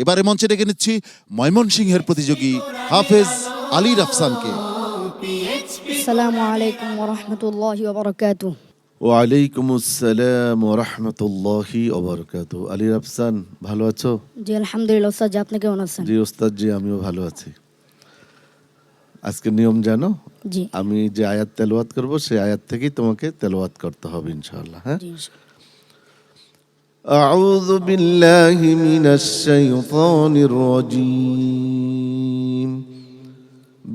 এবারে মঞ্চে ডেকে নিচ্ছি ময়মনসিংহের প্রতিযোগী হাফেজ আলী রাফসানকে। আসসালামু আলাইকুম ওয়া রাহমাতুল্লাহি ওয়া বারাকাতুহু। ওয়ালাইকুম আসসালাম ওয়া রাহমাতুল্লাহি ওয়া বারাকাতুহু। আলী রাফসান, ভালো আছো? জি আলহামদুলিল্লাহ ওস্তাদ, জি আপনি কেমন আছেন? জি ওস্তাদ জি, আমিও ভালো আছি। আজকে নিয়ম জানো? জি আমি যে আয়াত তেলাওয়াত করব সেই আয়াত থেকেই তোমাকে তেলাওয়াত করতে হবে ইনশাআল্লাহ। হ্যাঁ, জি أعوذ بالله من الشيطان الرجيم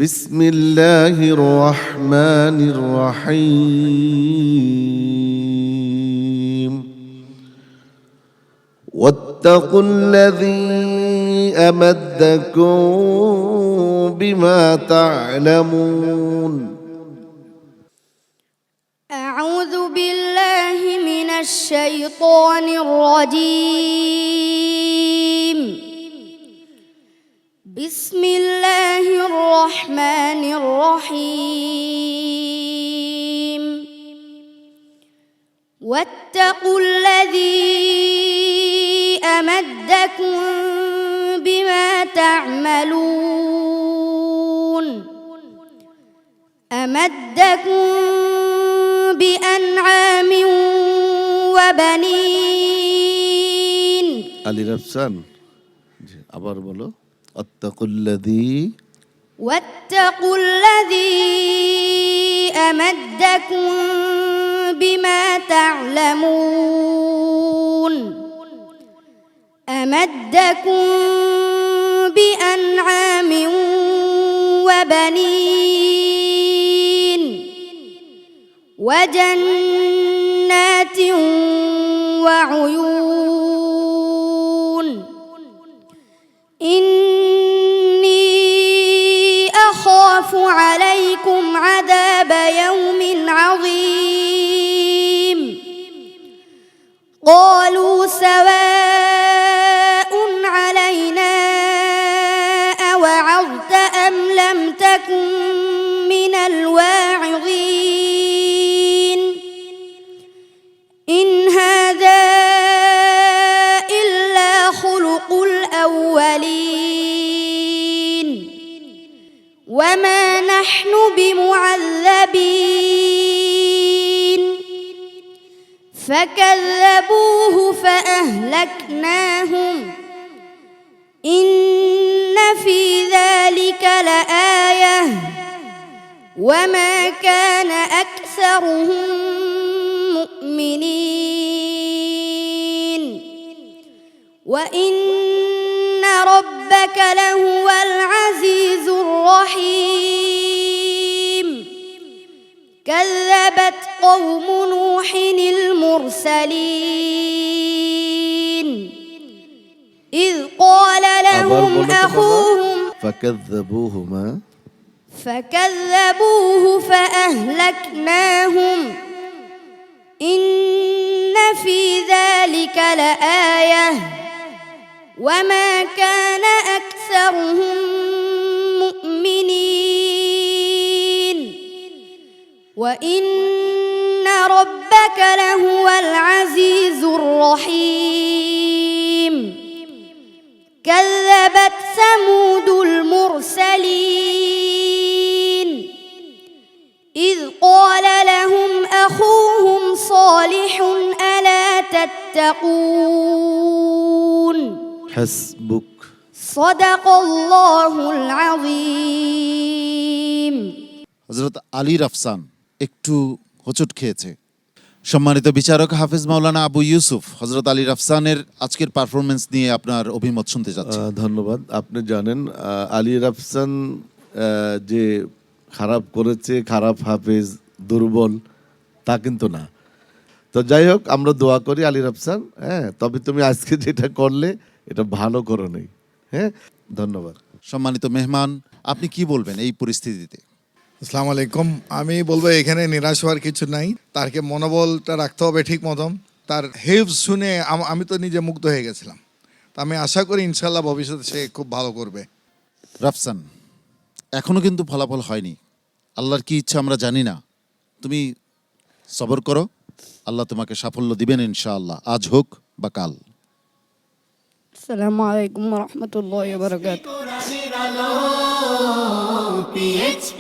بسم الله الرحمن الرحيم واتقوا الذي أمدكم بما تعلمون أعوذ بالله من الشيطان الرجيم بسم الله الرحمن الرحيم واتقوا الذي أمدكم بما تعملون أمدكم بأنعام وبنين আলী রাফসান জি, আবার বলো আত্তাকুল্লাযী واتقوا الذي أمدكم بما تعلمون أمدكم بأنعام وبنين وجنات وعيون إني أخاف عليكم عذاب يوم عظيم قالوا سواء علينا أوعظت أم لم تكن من الواعظين إن هذا إلا خلق الأولين وما نحن بمعذبين فكذبوه فأهلكناهم إن في ذلك لآية وما كان أكثرهم مؤمنين وإن ربك لهو العزيز الرحيم كذبت قوم نوح المرسلين إذ قال আবার لهم বলো তো বাবা أخوهم ফাকাযযাবুহুমা فكذبوه فأهلكناهم إن في ذلك لآية وما كان أكثرهم مؤمنين وإن ربك لهو العزيز الرحيم كذبت ثمود المرسلين إذ قال لهم أخوهم صالح ألا تتقون হাসবুক। صدق الله العظيم হযরত আলী রাফসান একটু হোঁচট খেয়েছে। সম্মানিত বিচারক হাফেজ মাওলানা আবু ইউসুফ, হযরত আলী রাফসানের আজকের পারফরমেন্স নিয়ে আপনার অভিমত শুনতে চাচ্ছি। ধন্যবাদ। আপনি জানেন আলী রাফসান যে খারাপ করেছে, খারাপ হাফেজ, দুর্বল তা কিন্তু না। তো যাই হোক, আমরা দোয়া করি আলী রাফসান, হ্যাঁ, তবে তুমি আজকে যেটা করলে এটা ভালো করো নাই। হ্যাঁ, ধন্যবাদ। সম্মানিত মেহমান, আপনি কি বলবেন এই পরিস্থিতিতে? আসসালামু আলাইকুম। আমি বলবো এখানে নিরাশ হওয়ার কিছু নাই, তারকে মনোবলটা রাখতে হবে ঠিক মতন। তার হিফজ শুনে আমি তো নিজে মুগ্ধ হয়ে গেছিলাম। তো আমি আশা করি ইনশাল্লাহ ভবিষ্যতে সে খুব ভালো করবে। রাফসান, এখনো কিন্তু ফলাফল হয়নি, আল্লাহর কি ইচ্ছা আমরা জানি না। তুমি সবর করো, আল্লাহ তোমাকে সাফল্য দিবেন ইনশাআল্লাহ, আজ হোক বা কাল। আসসালামু আলাইকুম রহমতুল্লাহ বারকাত। কোরআনের আলো PHP